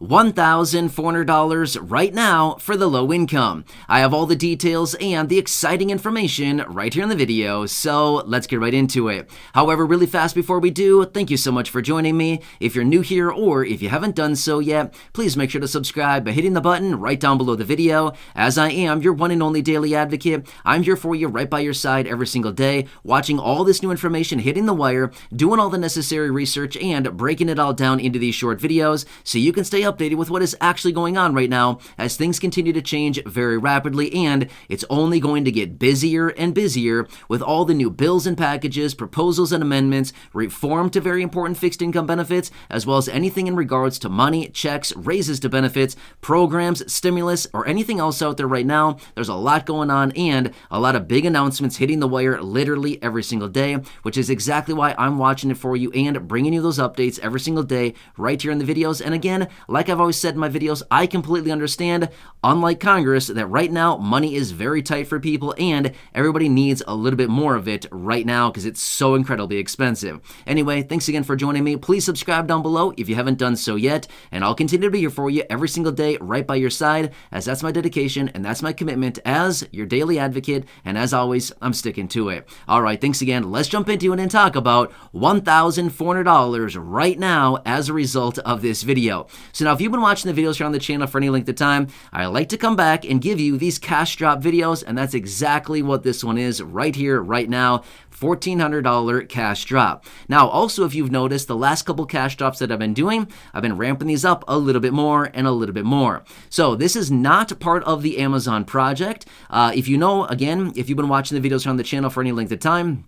$1,400 right now for the low income. I have all the details and the exciting information right here in the video, so let's get right into it. However, really fast before we do, thank you so much for joining me. If you're new here or if you haven't done so yet, please make sure to subscribe by hitting the button right down below the video. As I am your one and only daily advocate, I'm here for you right by your side every single day, watching all this new information hitting the wire, doing all the necessary research, and breaking it all down into these short videos so you can stay updated with what is actually going on right now as things continue to change very rapidly, and it's only going to get busier and busier with all the new bills and packages, proposals and amendments, reform to very important fixed income benefits, as well as anything in regards to money, checks, raises to benefits, programs, stimulus, or anything else out there right now. There's a lot going on and a lot of big announcements hitting the wire literally every single day, which is exactly why I'm watching it for you and bringing you those updates every single day right here in the videos. And again, like I've always said in my videos, I completely understand, unlike Congress, that right now money is very tight for people and everybody needs a little bit more of it right now because it's so incredibly expensive. Anyway, thanks again for joining me. Please subscribe down below if you haven't done so yet, and I'll continue to be here for you every single day right by your side, as that's my dedication and that's my commitment as your daily advocate, and as always, I'm sticking to it. All right, thanks again. Let's jump into it and talk about $1,400 right now as a result of this video. So now, if you've been watching the videos here on the channel for any length of time, I like to come back and give you these cash drop videos, and that's exactly what this one is right here, right now. $1,400 cash drop. Now, also, if you've noticed, the last couple cash drops that I've been doing, I've been ramping these up a little bit more and a little bit more. So this is not part of the Amazon project. If you know, again, if you've been watching the videos on the channel for any length of time,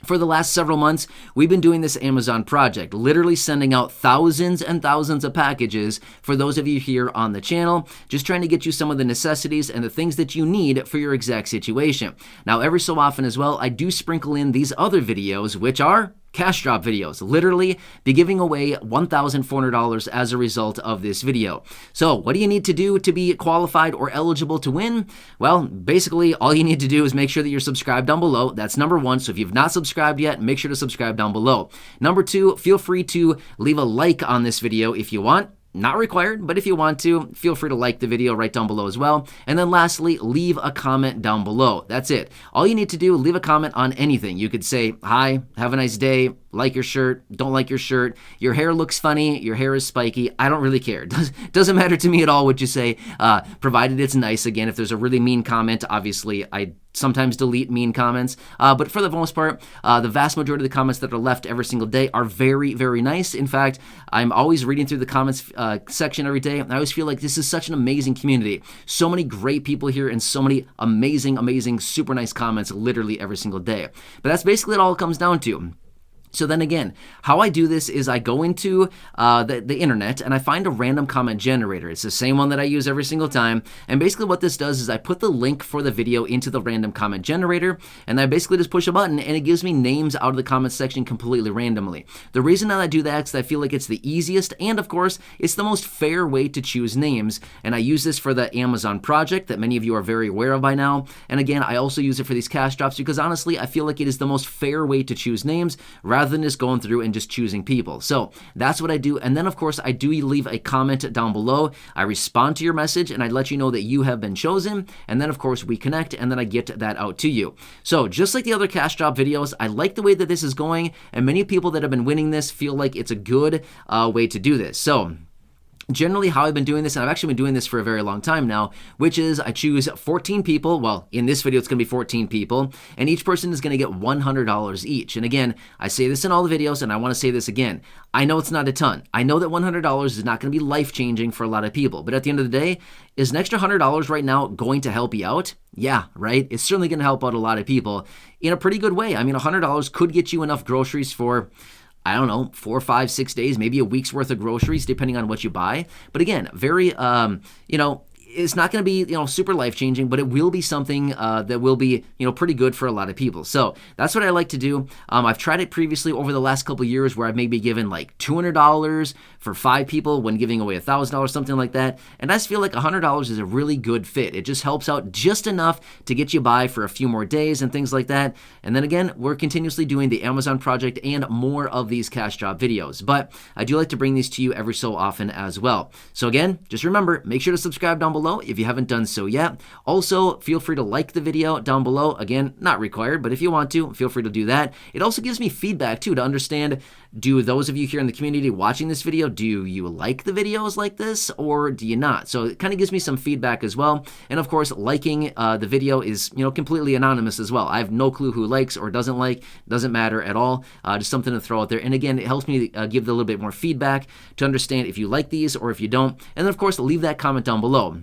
for the last several months, we've been doing this Amazon project, literally sending out thousands and thousands of packages for those of you here on the channel, just trying to get you some of the necessities and the things that you need for your exact situation. Now, every so often as well, I do sprinkle in these other videos, which are cash drop videos, literally be giving away $1,400 as a result of this video. So what do you need to do to be qualified or eligible to win? Well, basically all you need to do is make sure that you're subscribed down below. That's number one. So if you've not subscribed yet, make sure to subscribe down below. Number two, feel free to leave a like on this video if you want. Not required, but if you want to, feel free to like the video right down below as well. And then lastly, leave a comment down below. That's it. All you need to do, leave a comment on anything. You could say, hi, have a nice day, like your shirt, don't like your shirt, your hair looks funny, your hair is spiky. I don't really care. Doesn't matter to me at all what you say, provided it's nice. Again, if there's a really mean comment, obviously I sometimes delete mean comments, but for the most part, the vast majority of the comments that are left every single day are very, very nice. In fact, I'm always reading through the comments section every day, and I always feel like this is such an amazing community. So many great people here and so many amazing, super nice comments literally every single day. But that's basically all it comes down to. So then again, how I do this is I go into the internet and I find a random comment generator. It's the same one that I use every single time. And basically what this does is I put the link for the video into the random comment generator, and I basically just push a button and it gives me names out of the comment section completely randomly. The reason that I do that is I feel like it's the easiest and of course it's the most fair way to choose names. And I use this for the Amazon project that many of you are very aware of by now. And again, I also use it for these cash drops because honestly, I feel like it is the most fair way to choose names rather than just going through and just choosing people. So that's what I do. And then of course I do leave a comment down below. I respond to your message and I let you know that you have been chosen. And then of course we connect and then I get that out to you. So just like the other cash drop videos, I like the way that this is going, and many people that have been winning this feel like it's a good way to do this. So generally how I've been doing this, and I've actually been doing this for a very long time now, which is I choose 14 people. Well, in this video, it's going to be 14 people, and each person is going to get $100 each. And again, I say this in all the videos, and I want to say this again. I know it's not a ton. I know that $100 is not going to be life-changing for a lot of people, but at the end of the day, is an extra $100 right now going to help you out? Yeah, right? It's certainly going to help out a lot of people in a pretty good way. I mean, $100 could get you enough groceries for, I don't know, 4, 5, 6 days, maybe a week's worth of groceries, depending on what you buy. But again, very, it's not going to be, super life-changing, but it will be something that will be, pretty good for a lot of people. So that's what I like to do. I've tried it previously over the last couple of years where I've maybe given like $200 for 5 people when giving away $1,000, something like that. And I just feel like $100 is a really good fit. It just helps out just enough to get you by for a few more days and things like that. And then again, we're continuously doing the Amazon project and more of these cash drop videos. But I do like to bring these to you every so often as well. So again, just remember, make sure to subscribe down below if you haven't done so yet. Also, feel free to like the video down below. Again, not required, but if you want to, feel free to do that. It also gives me feedback too to understand, do those of you here in the community watching this video, do you like the videos like this or do you not? So it kind of gives me some feedback as well. And of course, liking the video is, completely anonymous as well. I have no clue who likes or doesn't like, doesn't matter at all. Just something to throw out there. And again, it helps me give a little bit more feedback to understand if you like these or if you don't. And then of course, leave that comment down below.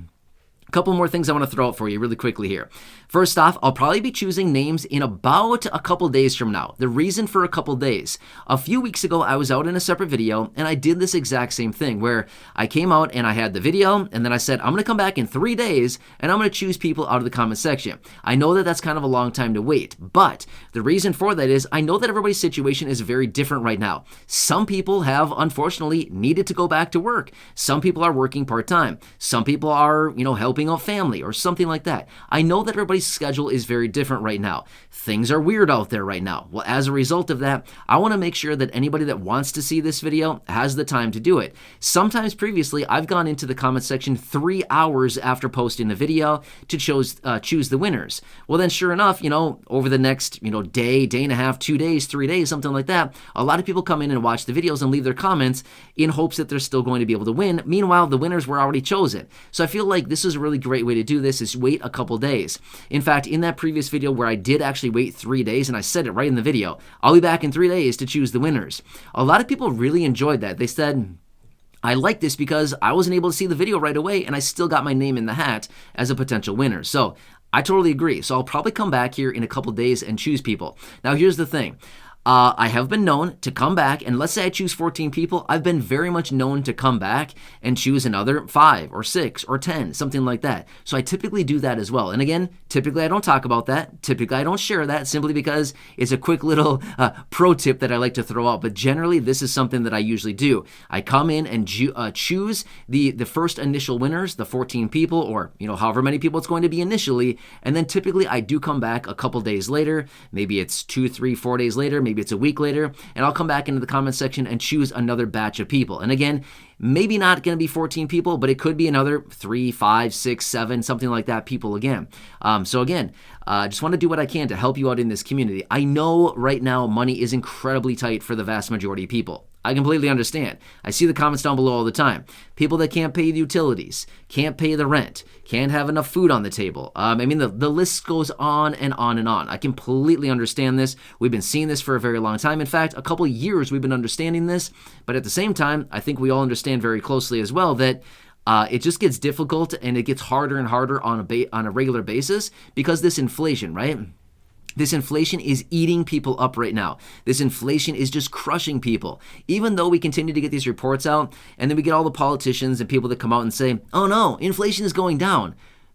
A couple more things I want to throw out for you really quickly here. First off, I'll probably be choosing names in about a couple days from now. The reason for a couple days, a few weeks ago, I was out in a separate video and I did this exact same thing where I came out and I had the video and then I said, I'm going to come back in 3 days and I'm going to choose people out of the comment section. I know that that's kind of a long time to wait, but the reason for that is I know that everybody's situation is very different right now. Some people have, unfortunately, needed to go back to work. Some people are working part-time. Some people are, helping out family or something like that. I know that everybody's schedule is very different right now. Things are weird out there right now. Well, as a result of that, I want to make sure that anybody that wants to see this video has the time to do it. Sometimes previously, I've gone into the comment section 3 hours after posting the video to choose the winners. Well, then sure enough, over the next, day and a half, 2 days, 3 days, something like that, a lot of people come in and watch the videos and leave their comments in hopes that they're still going to be able to win. Meanwhile, the winners were already chosen. So I feel like this is a really great way to do this is wait a couple days. In fact, in that previous video where I did actually wait 3 days, and I said it right in the video, I'll be back in 3 days to choose the winners. A lot of people really enjoyed that. They said, I like this because I wasn't able to see the video right away and I still got my name in the hat as a potential winner. So I totally agree. So I'll probably come back here in a couple days and choose people. Now here's the thing. I have been known to come back, and let's say I choose 14 people, I've been very much known to come back and choose another 5 or 6 or 10, something like that. So I typically do that as well. And again, typically I don't talk about that. Typically I don't share that simply because it's a quick little pro tip that I like to throw out. But generally, this is something that I usually do. I come in and choose the first initial winners, the 14 people, or however many people it's going to be initially. And then typically I do come back a couple days later. Maybe it's 2, 3, 4 days later. Maybe it's a week later, and I'll come back into the comment section and choose another batch of people. And again, maybe not going to be 14 people, but it could be another 3, 5, 6, 7, something like that people again. So again, just want to do what I can to help you out in this community. I know right now money is incredibly tight for the vast majority of people. I completely understand. I see the comments down below all the time. People that can't pay the utilities, can't pay the rent, can't have enough food on the table. The list goes on and on and on. I completely understand this. We've been seeing this for a very long time. In fact, a couple of years we've been understanding this. But at the same time, I think we all understand very closely as well that it just gets difficult and it gets harder and harder on a regular basis because this inflation, right? This inflation is eating people up right now. This inflation is just crushing people. Even though we continue to get these reports out, and then we get all the politicians and people that come out and say, oh no, inflation is going down.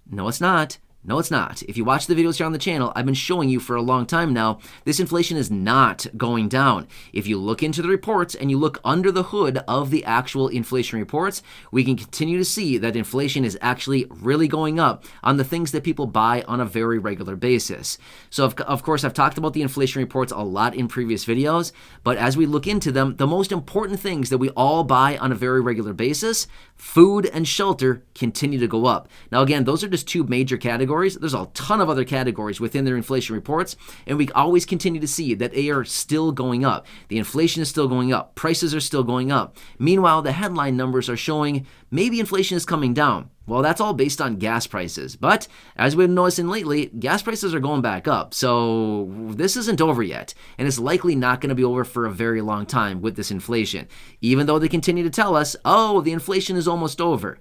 No, it's not. No, it's not. If you watch the videos here on the channel, I've been showing you for a long time now, this inflation is not going down. If you look into the reports and you look under the hood of the actual inflation reports, we can continue to see that inflation is actually really going up on the things that people buy on a very regular basis. So, of course, I've talked about the inflation reports a lot in previous videos, but as we look into them, the most important things that we all buy on a very regular basis, food and shelter, continue to go up. Now, again, those are just 2 major categories. There's a ton of other categories within their inflation reports, and we always continue to see that they are still going up. The inflation is still going up. Prices are still going up. Meanwhile, the headline numbers are showing maybe inflation is coming down. Well, that's all based on gas prices. But as we've been noticing lately, gas prices are going back up. So this isn't over yet. And it's likely not going to be over for a very long time with this inflation. Even though they continue to tell us, oh, the inflation is almost over.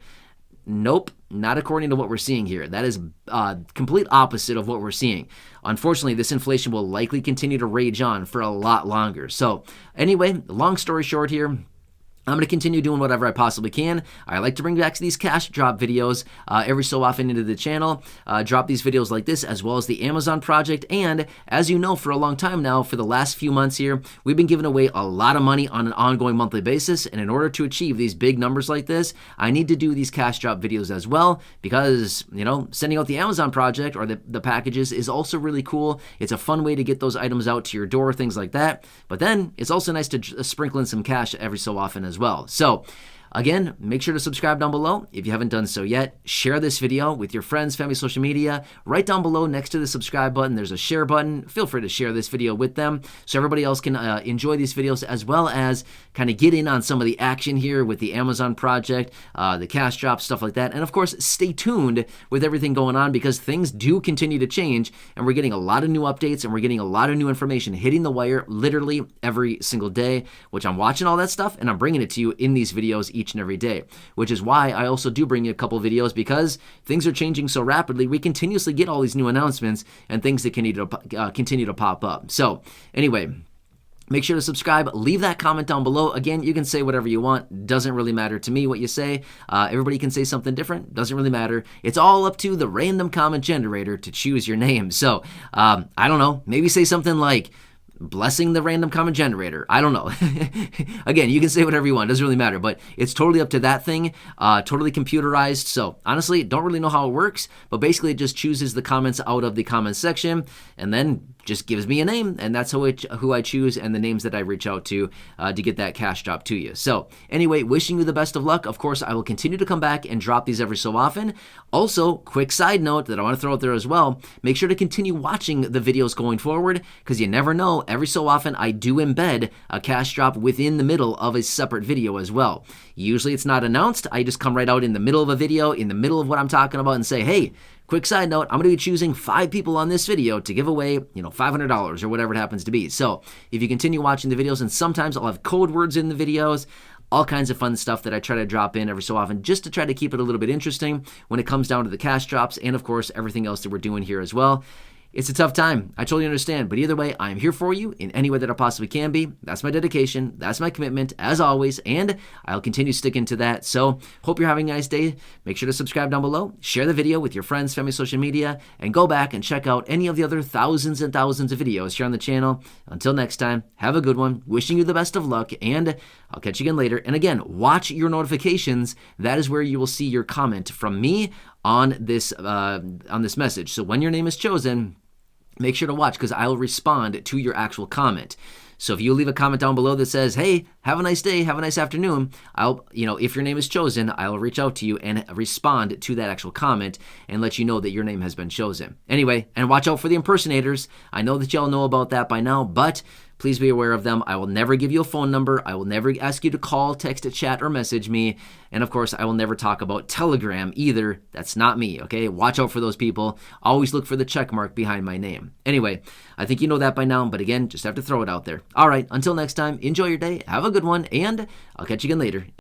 Nope, not according to what we're seeing here. That is complete opposite of what we're seeing. Unfortunately, this inflation will likely continue to rage on for a lot longer. So anyway, long story short here, I'm going to continue doing whatever I possibly can. I like to bring back these cash drop videos every so often into the channel, drop these videos like this, as well as the Amazon project. And as you know, for a long time now, for the last few months here, we've been giving away a lot of money on an ongoing monthly basis. And in order to achieve these big numbers like this, I need to do these cash drop videos as well, because, you know, sending out the Amazon project or the packages is also really cool. It's a fun way to get those items out to your door, things like that. But then it's also nice to sprinkle in some cash every so often as well. So again, make sure to subscribe down below if you haven't done so yet. Share this video with your friends, family, social media. Right down below next to the subscribe button, there's a share button. Feel free to share this video with them so everybody else can enjoy these videos, as well as kind of get in on some of the action here with the Amazon project, the cash drop, stuff like that. And of course, stay tuned with everything going on, because things do continue to change, and we're getting a lot of new updates, and we're getting a lot of new information hitting the wire literally every single day, which I'm watching all that stuff and I'm bringing it to you in these videos each and every day, which is why I also do bring you a couple videos, because things are changing so rapidly. We continuously get all these new announcements and things that continue to pop up. So anyway, make sure to subscribe. Leave that comment down below. Again, you can say whatever you want. Doesn't really matter to me what you say. Everybody can say something different. Doesn't really matter. It's all up to the random comment generator to choose your name. So I don't know. Maybe say something like, blessing the random comment generator. I don't know. Again, you can say whatever you want. Doesn't really matter, but it's totally up to that thing. Totally computerized. So honestly, don't really know how it works, but basically it just chooses the comments out of the comments section and then just gives me a name, and that's who I choose and the names that I reach out to get that cash drop to you. So anyway, wishing you the best of luck. Of course, I will continue to come back and drop these every so often. Also, quick side note that I want to throw out there as well, make sure to continue watching the videos going forward, because you never know, every so often I do embed a cash drop within the middle of a separate video as well. Usually it's not announced. I just come right out in the middle of a video, in the middle of what I'm talking about, and say, hey, quick side note, I'm going to be choosing 5 people on this video to give away, $500 or whatever it happens to be. So if you continue watching the videos, and sometimes I'll have code words in the videos, all kinds of fun stuff that I try to drop in every so often, just to try to keep it a little bit interesting when it comes down to the cash drops, and of course, everything else that we're doing here as well. It's a tough time. I totally understand. But either way, I'm here for you in any way that I possibly can be. That's my dedication. That's my commitment, as always. And I'll continue sticking to that. So hope you're having a nice day. Make sure to subscribe down below. Share the video with your friends, family, social media. And go back and check out any of the other thousands and thousands of videos here on the channel. Until next time, have a good one. Wishing you the best of luck. And I'll catch you again later. And again, watch your notifications. That is where you will see your comment from me on this message. So when your name is chosen, make sure to watch, because I'll respond to your actual comment. So if you leave a comment down below that says, hey, have a nice day, have a nice afternoon, if your name is chosen, I'll reach out to you and respond to that actual comment and let you know that your name has been chosen. Anyway, and watch out for the impersonators. I know that y'all know about that by now, but please be aware of them. I will never give you a phone number. I will never ask you to call, text, chat, or message me. And of course, I will never talk about Telegram either. That's not me, okay? Watch out for those people. Always look for the check mark behind my name. Anyway, I think you know that by now, but again, just have to throw it out there. All right, until next time, enjoy your day, have a good one, and I'll catch you again later.